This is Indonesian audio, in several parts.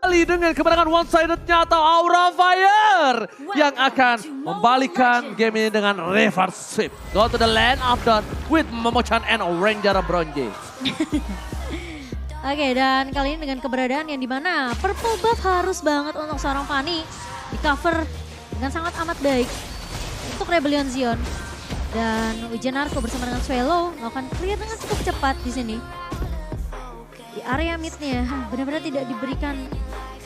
dengan kemenangan one-sided-nya atau Aura Fire yang akan membalikan game ini dengan reverse sweep. Go to the land of dawn with Momo-chan and Ranger Bronze. Oke, dan kali ini dengan keberadaan yang dimana purple buff harus banget untuk seorang Fanny di cover dengan sangat amat baik untuk Rebellion Zion. Dan Wijanarko bersama dengan Swallow melakukan clear dengan cukup cepat di sini. Di area midnya benar-benar tidak diberikan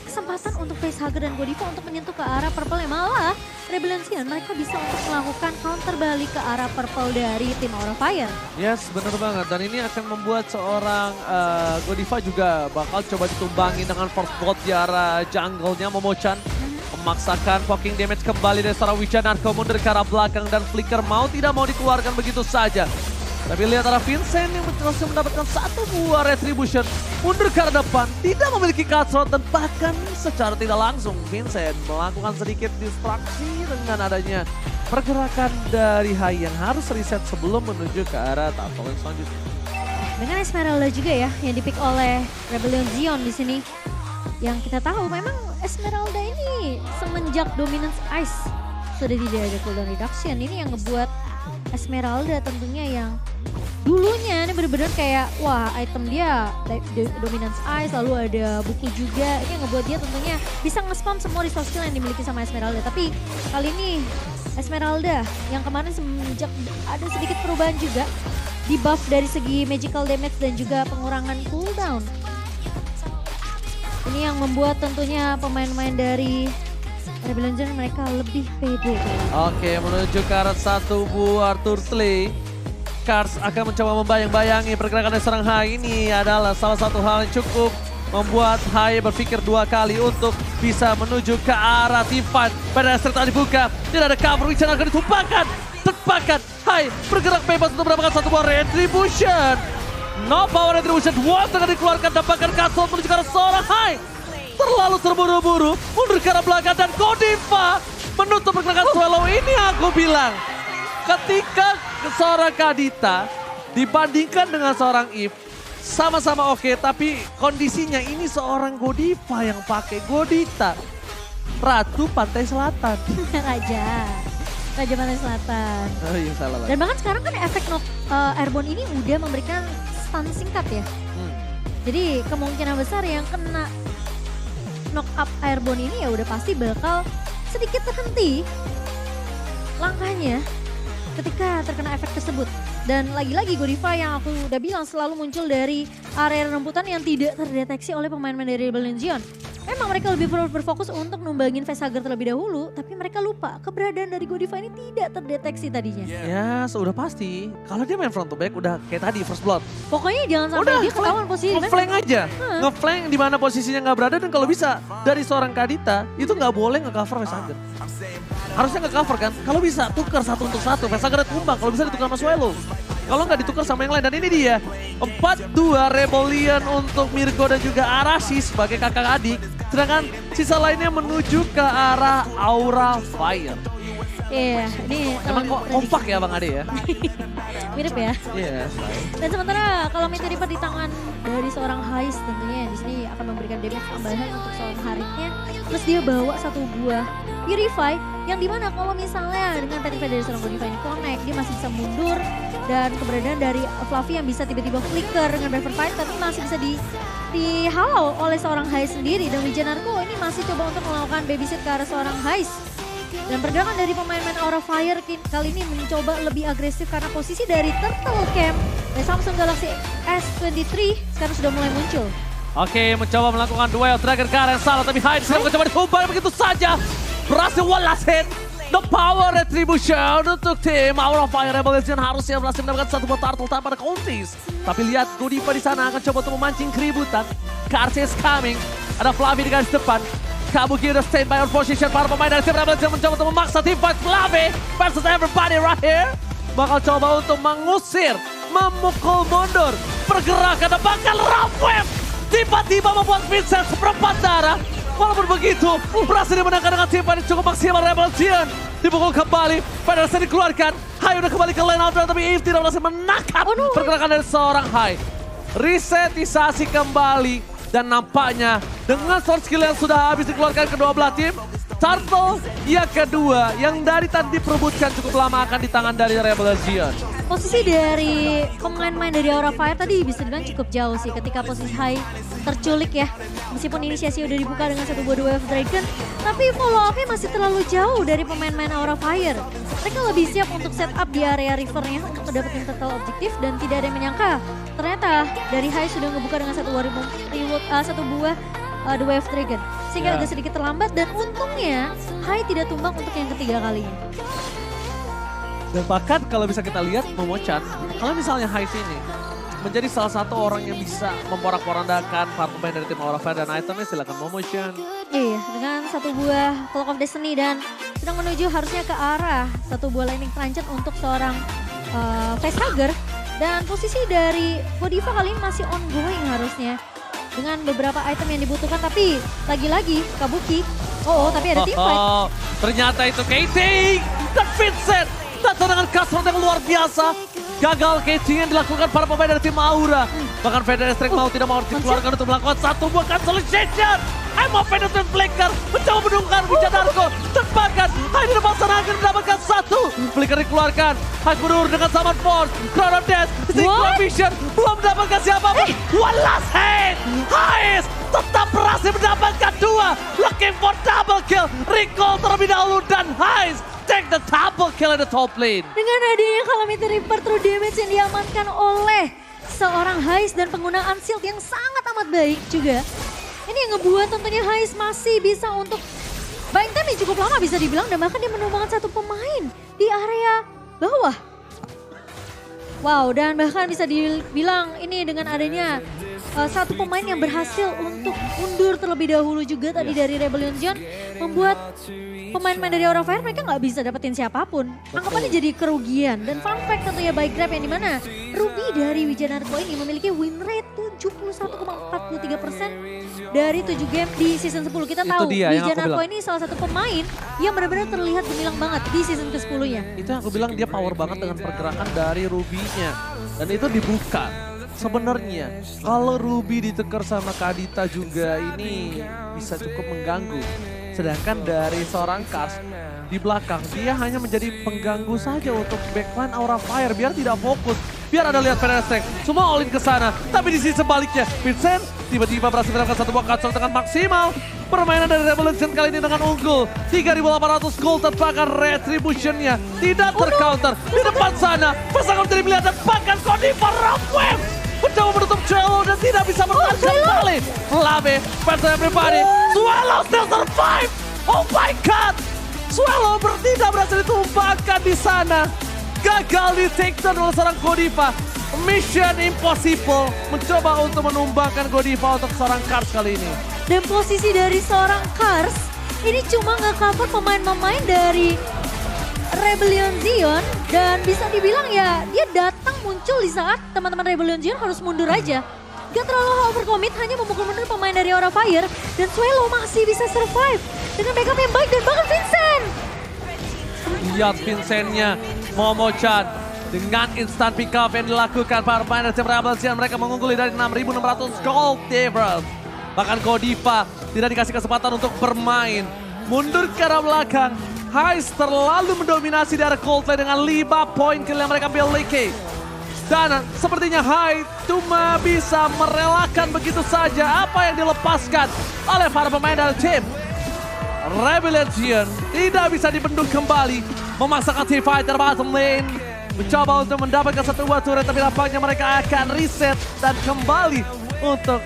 kesempatan untuk facehugger dan Godiva untuk menyentuh ke arah purple, yang malah Rebellion Zion mereka bisa untuk melakukan counter balik ke arah purple dari tim Aura Fire. Yes, bener banget. Dan ini akan membuat seorang Godiva juga bakal coba ditumbangi dengan first blood di arah jungle-nya Momo-chan. Memaksakan poking damage kembali dari seorang Wijanarko mundur ke arah belakang dan Flicker mau tidak mau dikeluarkan begitu saja. Tapi lihat arah Vincent yang berhasil mendapatkan satu buah retribution. Mundur ke arah depan, tidak memiliki cutthroat dan bahkan secara tidak langsung Vincent melakukan sedikit distraksi dengan adanya pergerakan dari Hai yang harus reset sebelum menuju ke arah turtle yang selanjutnya. Dengan Esmeralda juga ya yang dipick oleh Rebellion Zion di sini. Yang kita tahu memang Esmeralda ini semenjak Dominance Ice sudah tidak ada cooldown reduction. Ini yang ngebuat Esmeralda tentunya yang dulunya ini benar-benar kayak wah item dia Dominance Ice, lalu ada buku juga. Ini yang ngebuat dia tentunya bisa nge-spam semua resource skill yang dimiliki sama Esmeralda. Tapi kali ini Esmeralda yang kemarin semenjak ada sedikit perubahan juga, di buff dari segi magical damage dan juga pengurangan cooldown. Ini yang membuat tentunya pemain-pemain dari Rebellion Zion mereka lebih pede. Oke, menuju ke arah satu buah turtle. Kars akan mencoba membayang-bayangi pergerakan dari seorang Hai. Ini adalah salah satu hal yang cukup membuat Hai berpikir dua kali untuk bisa menuju ke arah team fight. Pada dasar tak dibuka, tidak ada cover, Wijanarko ditumpahkan. Tepakan, Hai bergerak bebas untuk mendapatkan satu buah retribution. No power retribution, Wall tengah dikeluarkan, dapatkan Castle menuju ke arah seorang Hai. Terlalu terburu-buru, mundur ke arah belakang dan Godiva menutup pergerakan Swallow. Ini aku bilang, ketika seorang Kadita dibandingkan dengan seorang Eve, sama-sama oke, tapi kondisinya ini seorang Godiva yang pakai Godita. Ratu Pantai Selatan. Raja Pantai Selatan. Oh iya, salah lagi. Dan bahkan sekarang kan efek airborne ini udah memberikan stun singkat ya. Jadi kemungkinan besar yang kena knock up airborne ini ya udah pasti bakal sedikit terhenti langkahnya ketika terkena efek tersebut. Dan lagi-lagi Godiva yang aku udah bilang selalu muncul dari area rembutan yang tidak terdeteksi oleh pemain-pemain dari Rebellion Zion. Memang mereka lebih berfokus untuk numbangin facehugger terlebih dahulu, tapi mereka lupa keberadaan dari Godiva ini tidak terdeteksi tadinya. Ya, sudah pasti. Kalau dia main front to back udah kayak tadi first blood. Pokoknya jangan sampai dia ketahuan posisi. Nge-flank aja. Nge-flank di mana posisinya nggak berada, dan kalau bisa dari seorang Kadita itu nggak boleh nge-cover facehugger. Harusnya nge-cover kan. Kalau bisa tukar satu untuk satu, facehugger tumbang. Kalau bisa ditukar sama Swallow. Kalau nggak ditukar sama yang lain, dan ini dia 4-2 Rebellion untuk Mirko dan juga Arashi sebagai kakak adik. Sedangkan sisa lainnya menuju ke arah Aura Fire. Iya, ini emang kok kompak ya Bang Ade ya? Mirip ya. Iya. Dan sementara kalau Meteor Reaper di tangan dari seorang Hais tentunya di sini akan memberikan damage tambahan untuk seorang Haritnya. Terus dia bawa satu buah Purify yang dimana kalau misalnya dengan Petrify dari seorang Godiva ini connect, dia masih bisa mundur. Dan keberadaan dari Fluffy yang bisa tiba-tiba flicker dengan River Fight tapi masih bisa dihalau oleh seorang Hais sendiri. Dan Wijanarko ini masih coba untuk melakukan babysit ke arah seorang Hais. Dan pergerakan dari pemain-pemain Aura Fire kali ini mencoba lebih agresif karena posisi dari Turtle Camp dari Samsung Galaxy S23 sekarang sudah mulai muncul. Oke, mencoba melakukan duel Dragon ke arah yang salah, tapi Hais sekarang mencoba ditumbang begitu saja. Berhasil one last hit. The power retribution untuk tim Aura Fire Rebellion harusnya berhasil mendapatkan satu buah turtle tanpa ada counties. Tapi lihat Godiva di sana akan coba untuk memancing keributan. Kars is coming. Ada Fluffy di garis depan. Kabuki udah stand by on position. Para pemain dari tim Rebellion mencoba untuk memaksa team fight Fluffy versus everybody right here. Bakal coba untuk mengusir, memukul mundur pergerakan dan bakal rough wave. Tiba-tiba membuat Vincent seperempat darah. Walaupun begitu, berhasil dimenangkan dengan tim fight cukup maksimal Rebellion. Dipukul kembali, Pedersen dikeluarkan. Hai udah kembali ke lane out, tapi Eve tidak berhasil menangkap pergerakan dari seorang Hai. Resetisasi kembali Dan nampaknya dengan sword skill yang sudah habis dikeluarkan kedua belah tim, Turtle yang kedua yang dari tadi diperebutkan cukup lama akan di tangan dari Rebel Legion. Posisi dari pemain-pemain dari Aura Fire tadi bisa dibilang cukup jauh sih ketika posisi high terculik ya. Meskipun inisiasi udah dibuka dengan satu buah Wave Dragon, tapi follow up-nya masih terlalu jauh dari pemain-pemain Aura Fire. Mereka lebih siap untuk setup di area rivernya untuk mendapatkan total objektif dan tidak ada yang menyangka. Ternyata dari high sudah ngebuka dengan satu buah The Wave Dragon. Sehingga agak sedikit terlambat dan untungnya high tidak tumbang untuk yang ketiga kalinya. Dan bahkan kalau bisa kita lihat Momochan, kalau misalnya Hais ini menjadi salah satu orang yang bisa memporak-porandakan para pemain dari tim Aura Fire dan itemnya, silakan Momochan. Iya, dengan satu buah Clock of Destiny dan sedang menuju harusnya ke arah satu buah Lightning Transit untuk seorang Facehugger. Dan posisi dari Godiva kali ini masih ongoing harusnya. Dengan beberapa item yang dibutuhkan, tapi lagi-lagi Kabuki. Tapi ada teamfight. Ternyata itu Katie dan Vincent. Datang dengan kasrat yang luar biasa. Gagal catching yang dilakukan para pemain dari tim Aura. Bahkan Feder Strike mau tidak mau dikeluarkan untuk melakukan satu buah cancellation. Emma Penetrant Flicker mencoba menunggang Wijadarko. Terbakar, hanya di depan sana akan mendapatkan satu. Flicker dikeluarkan. Hak mundur dengan Summon Force. Crown of Death, Synchro Vision. Belum mendapatkan siapapun. One last hit. Hais tetap berhasil mendapatkan dua. Looking for double kill. Recall terlebih dahulu dan Hais take the double kill in the top lane. Dengan adanya Calamity Reaper true damage yang diamankan oleh seorang Hais dan penggunaan shield yang sangat amat baik juga. Ini yang ngebuat tentunya Hais masih bisa untuk buying time yang cukup lama bisa dibilang dan bahkan dia menumbangkan satu pemain di area bawah. Wow, dan bahkan bisa dibilang ini dengan adanya satu pemain yang berhasil untuk mundur terlebih dahulu juga tadi dari Rebel Legion membuat pemain-pemain dari Aura Fire mereka nggak bisa dapetin siapapun. Anggapannya jadi kerugian. Dan fun fact tentunya by Grab yang dimana Ruby dari Wijanarko ini memiliki win rate 71,43% dari 7 game di season 10. Kita tahu Wijanarko ini salah satu pemain yang benar-benar terlihat gemilang banget di season ke-10-nya. Itu yang aku bilang dia power banget dengan pergerakan dari Ruby-nya. Dan itu dibuka. Sebenarnya kalau Ruby ditekar sama Kadita juga ini bisa cukup mengganggu. Sedangkan dari seorang Kars di belakang dia hanya menjadi pengganggu saja untuk backline Aura Fire biar tidak fokus. Biar ada lihat Feder Strike, semua all in ke sana. Tapi di sisi sebaliknya Vincent tiba-tiba berhasil mendapatkan satu buah kacau dengan maksimal. Permainan dari Revolution kali ini dengan unggul. 3.800 gold terbakar retribution-nya. Tidak tercounter. Di depan sana pasangan jadi melihat dan bahkan Godiva Rock Wave mencoba menutup Cello dan tidak bisa bertahan kembali. Labe, Panther everybody. Swallow still survive. Oh my god. Swallow tidak berhasil ditumbangkan di sana. Gagal di take down oleh seorang Godiva. Mission impossible. Mencoba untuk menumbangkan Godiva untuk seorang Kars kali ini. Dan posisi dari seorang Kars ini cuma nge-cover pemain-pemain dari Rebellion Zion. Dan bisa dibilang ya dia datang muncul di saat teman-teman Rebellion Zion harus mundur aja. Gak terlalu overcommit, hanya memukul mundur pemain dari Aura Fire. Dan Swallow masih bisa survive dengan backup yang baik dan bahkan Vincent. Lihat Vincent-nya, Momochan. Dengan instant pick up yang dilakukan para pemain dari tim Rebel Legion, mereka mengungguli dari 6.600 gold difference. Bahkan Godiva tidak dikasih kesempatan untuk bermain. Mundur ke arah belakang. Hais terlalu mendominasi dari Coldplay dengan 5 poin kill yang mereka miliki. Dan sepertinya Hais cuma bisa merelakan begitu saja apa yang dilepaskan oleh para pemain dari tim Rebel Legion. Tidak bisa dibendung kembali. Memaksakan T-Fighter bottom lane. Mencoba untuk mendapatkan satu buah turret, tapi nampaknya mereka akan reset dan kembali untuk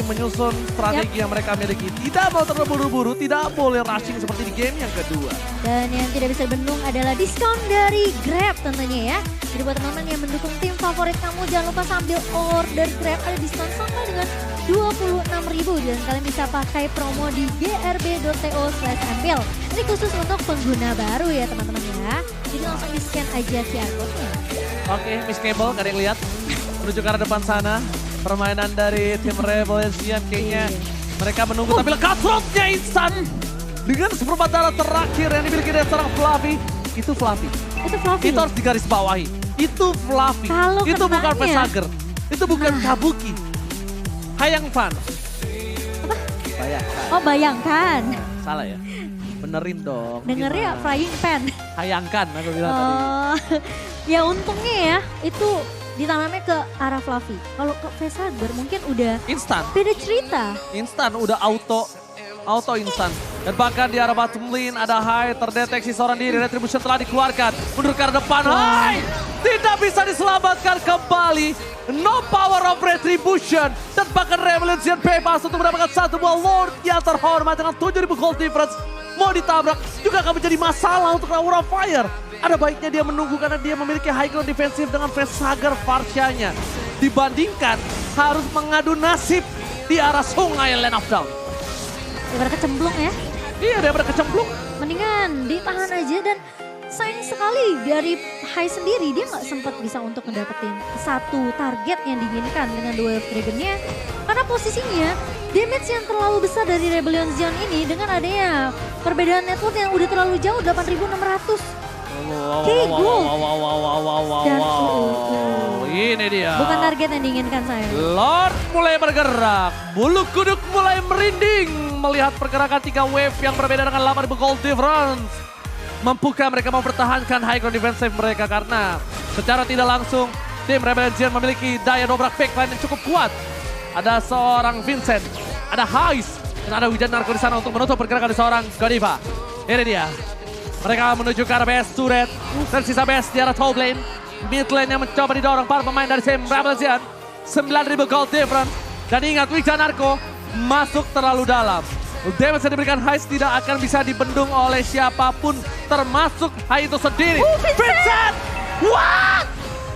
menyusun strategi yang mereka miliki. Tidak mau terburu-buru, tidak boleh rushing seperti di game yang kedua. Dan yang tidak bisa dibendung adalah diskon dari Grab tentunya ya. Jadi buat teman-teman yang mendukung tim favorit kamu, jangan lupa sambil order Grab ada diskon sampai dengan 26.000 dan kalian bisa pakai promo di grb.to/mpl. Ini khusus untuk pengguna baru ya teman-teman ya. Jadi langsung di-scan aja QR code-nya. Oke, Miss Cable, gak ada yang lihat. Menuju ke arah depan sana. Permainan dari tim Rebel Legion kayaknya mereka menunggu. Tapi cutthroat-nya instan. Dengan seperempat darah terakhir yang dimiliki dari seorang Fluffy. Itu Fluffy. Itu harus digarisbawahi. Itu Fluffy. Kalau itu bukan kenanya. Facehugger. Itu bukan Kabuki. Hayangkan. Apa? Bayangkan. Oh bayangkan. Salah ya? Benerin dong. Dengernya Gimana? frying pan. Hayangkan aku bilang tadi. Oh, ya untungnya ya itu ditanamnya ke arah Fluffy. Kalau ke Facehugger mungkin udah Instan. beda cerita. Instan, udah auto instan. Dan bahkan di arah bottom lane ada Hai terdeteksi seorang diri. Retribution telah dikeluarkan. Mundur ke arah depan. Hai tidak bisa diselamatkan kembali. No power of Retribution. Dan bahkan Revolution bebas untuk mendapatkan satu buah Lord yang terhormat dengan 7.000 gold difference. Mau ditabrak juga akan menjadi masalah untuk Aura Fire. Ada baiknya dia menunggu karena dia memiliki high ground defensif dengan Facehugger Farsianya. Dibandingkan harus mengadu nasib di arah sungai Land of Dawn. Daripada kecemplung ya. Iya, daripada kecemplung. Mendingan ditahan aja dan sayang sekali dari Hai sendiri dia nggak sempat bisa untuk mendapatkan satu target yang diinginkan dengan duel Dragon-nya. Karena posisinya damage yang terlalu besar dari Rebellion Zion ini dengan adanya perbedaan network yang udah terlalu jauh 8.600. Oke, gold. Dan ini dia. bukan target yang diinginkan saya. Lord mulai bergerak. Bulu kuduk mulai merinding melihat pergerakan 3 wave yang berbeda dengan 8.000 gold difference. Mampukah mereka mempertahankan high ground defensive mereka karena secara tidak langsung tim Rebellion Zion memiliki daya dobrak backline yang cukup kuat. Ada seorang Vincent, ada Hais, dan ada Wijan Narko di sana untuk menutup pergerakan seorang Godiva. Ini dia. Mereka menuju ke arah base turret dan sisa base di arah top lane. Mid lane yang mencoba didorong para pemain dari tim Rebellion Zion. 9.000 gold difference. Dan ingat Wijan Narko masuk terlalu dalam. Damage yang diberikan Hais tidak akan bisa dibendung oleh siapapun termasuk Hai itu sendiri. Vincent! What?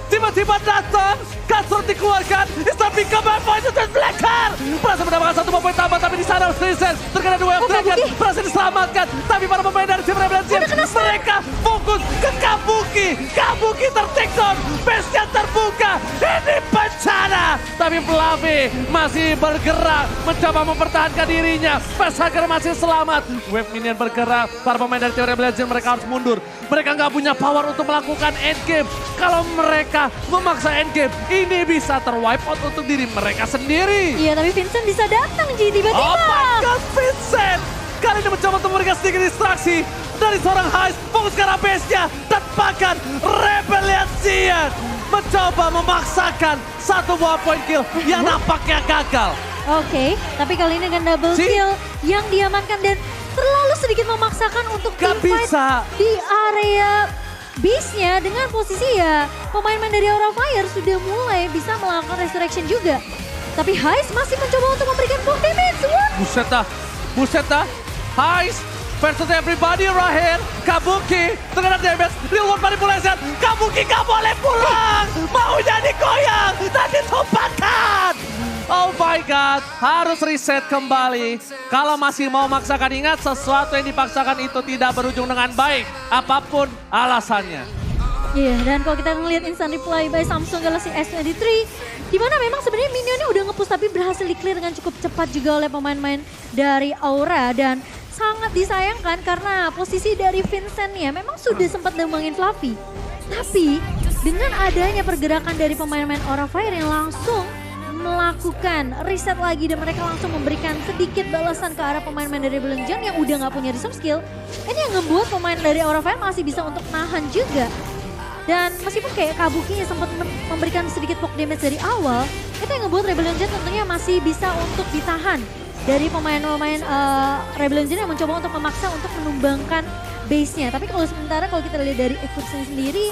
Tiba-tiba datang, Cutthroat dikeluarkan, Instant become a point dan Blacker. Berhasil mendapatkan satu poin tambah tapi di sana Vincent terkena dua Dragon. Berhasil diselamatkan, tapi para pemain dari tim Rebellion Zion mereka fokus ke Kabuki. Kabuki ter-takedown, base-nya terbuka. Ini bencana. Tapi Fluffy masih bergerak, mencoba mempertahankan dirinya. Facehugger masih selamat. Wave minion bergerak, para pemain dari tim Rebellion Zion mereka harus mundur. Mereka nggak punya power untuk melakukan endgame. Kalau mereka memaksa endgame, ini bisa terwipe out untuk diri mereka sendiri. Iya, tapi Vincent bisa datang Ji tiba-tiba. Oh my god, Vincent! Kali ini mencoba untuk memberikan sedikit distraksi dari seorang Hais. Fokus ke arah base-nya dan bahkan Rebellion Zion mencoba memaksakan satu buah point kill yang nampaknya gagal. Oke, tapi kali ini dengan double kill yang diamankan dan terlalu sedikit memaksakan untuk Gak teamfight bisa. di area base-nya dengan posisi ya pemain-pemain dari Aura Fire sudah mulai bisa melakukan resurrection juga. Tapi Hais masih mencoba untuk memberikan block damage. What? Buset dah. Hais versus everybody right here. Kabuki terkena damage. Real world manipulation. Kabuki gak boleh pulang. Maunya digoyang dan ditumpahkan. Oh my god, harus reset kembali. Kalau masih mau memaksakan, ingat sesuatu yang dipaksakan itu tidak berujung dengan baik. Apapun alasannya. Iya, dan kalau kita ngelihat instant reply by Samsung Galaxy S23, di mana memang sebenarnya minionnya udah nge-push tapi berhasil di-clear dengan cukup cepat juga oleh pemain-pemain dari Aura. Dan sangat disayangkan karena posisi dari Vincent-nya memang sudah sempat dembangin Fluffy. Tapi dengan adanya pergerakan dari pemain-pemain Aura Fire yang langsung melakukan reset lagi dan mereka langsung memberikan sedikit balasan ke arah pemain-pemain dari Rebellion Zion yang udah gak punya reserve skill. Ini yang membuat pemain dari Aura Fire masih bisa untuk nahan juga. Dan meskipun kayak Kabuki sempat memberikan sedikit poke damage dari awal, itu yang membuat Rebellion Zion tentunya masih bisa untuk ditahan dari pemain-pemain Rebellion Zion yang mencoba untuk memaksa untuk menumbangkan base-nya. Tapi kalau sementara kalau kita lihat dari Eclipse sendiri,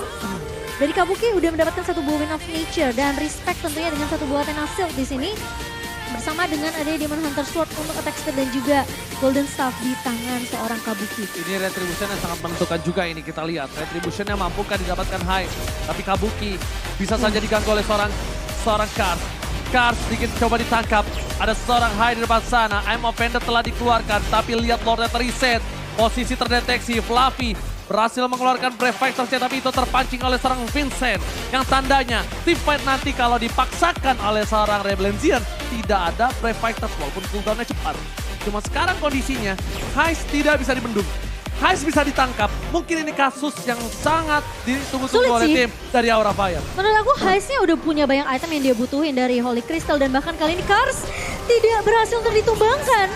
dari Kabuki udah mendapatkan satu buah Wind of Nature dan respect tentunya dengan satu buah Athena Shield di sini. Bersama dengan adanya Demon Hunter Sword untuk attack speed dan juga Golden Staff di tangan seorang Kabuki. Ini Retribution yang sangat menentukan juga ini kita lihat. Retribution yang mampukah didapatkan Hai. Tapi Kabuki bisa saja diganggu oleh seorang Kars. Kars sedikit coba ditangkap. Ada seorang Hai di depan sana. I'm Offended telah dikeluarkan tapi lihat Lordnya terreset. Posisi terdeteksi Fluffy berhasil mengeluarkan Brave Fighters-nya tapi itu terpancing oleh seorang Vincent. Yang tandanya team fight nanti kalau dipaksakan oleh seorang Rebellion Zion tidak ada Brave Fighters walaupun cooldown-nya cepat. Cuma sekarang kondisinya Hais tidak bisa dibendung. Heist bisa ditangkap. Mungkin ini kasus yang sangat ditunggu-tunggu Sulit oleh sih. tim dari Aura Fire. Menurut aku Heist-nya udah punya banyak item yang dia butuhin dari Holy Crystal dan bahkan kali ini Kars tidak berhasil untuk ditumbangkan.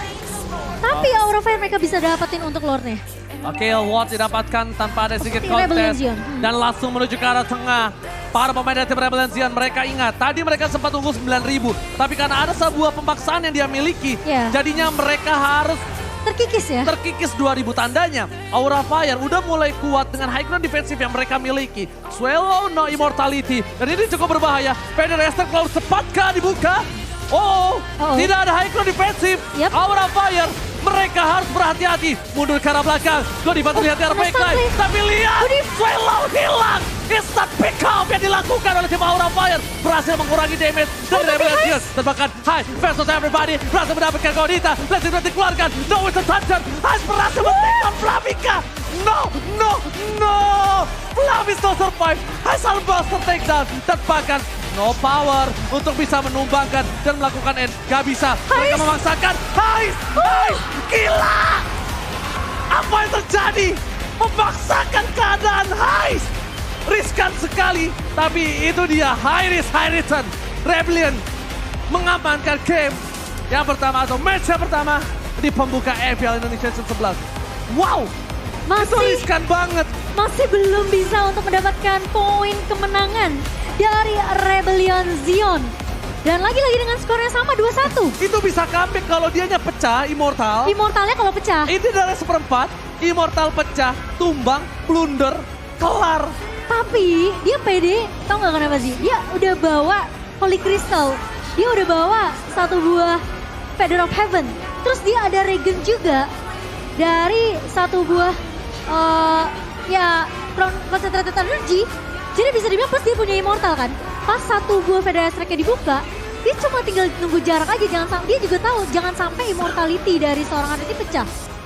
Tapi Aura Fire mereka bisa dapetin untuk Lord-nya. Oke, Watt didapatkan tanpa ada sedikit Rebellion kontes. Zion. Dan langsung menuju ke arah tengah. Para pemain dari tim Rebellion Zion, mereka ingat, tadi mereka sempat unggul 9.000. Tapi karena ada sebuah pemaksaan yang dia miliki, Iya. jadinya mereka harus Terkikis ya. terkikis 2000 tandanya. Aura Fire udah mulai kuat dengan high ground defensif yang mereka miliki. Swallow no immortality. Dan ini cukup berbahaya. Federation Cloud sepatkah dibuka? Oh, tidak ada high ground defensif. Yep. Aura Fire, mereka harus berhati-hati. Mundur ke arah belakang. Godiva terlihat di arah kena backline. stun Tapi lihat, Swallow hilang. Instant pick up yang dilakukan oleh tim Aura Fire. Berhasil mengurangi damage dari Rebellion Zion. Dan bahkan Heist versus everybody. Berhasil mendapatkan Godita. Blessing Rod dikeluarkan. No Wizard Toucher. Heist berhasil men-take Flamika. No. Flamis no survive. Heist Albuster takedown. Dan bahkan no power untuk bisa menumbangkan dan melakukan end. Gak bisa. Mereka memaksakan. Heist. Gila. Apa yang terjadi? Memaksakan keadaan Heist. Riskan sekali, tapi itu dia high risk, high return. Rebellion mengamankan game yang pertama atau match yang pertama di pembuka EPL Indonesia Season 11. Wow, itu Masih riskan banget. masih belum bisa untuk mendapatkan poin kemenangan dari Rebellion Zion. Dan lagi-lagi dengan skor yang sama 2-1. Itu bisa comeback kalau dianya pecah, Immortal. Immortalnya kalau pecah. Itu dari seperempat, Immortal pecah, tumbang, blunder, kelar. Tapi dia pede, tau gak kenapa sih? Dia udah bawa Holy Crystal, dia udah bawa satu buah Feather of Heaven. Terus dia ada regen juga dari satu buah Concentrated Energy. Jadi bisa dibilang plus dia punya Immortal kan. Pas satu buah Feather Strike-nya dibuka, dia cuma tinggal nunggu jarak aja. Dia juga tahu jangan sampai Immortality dari seorang atlet ini pecah.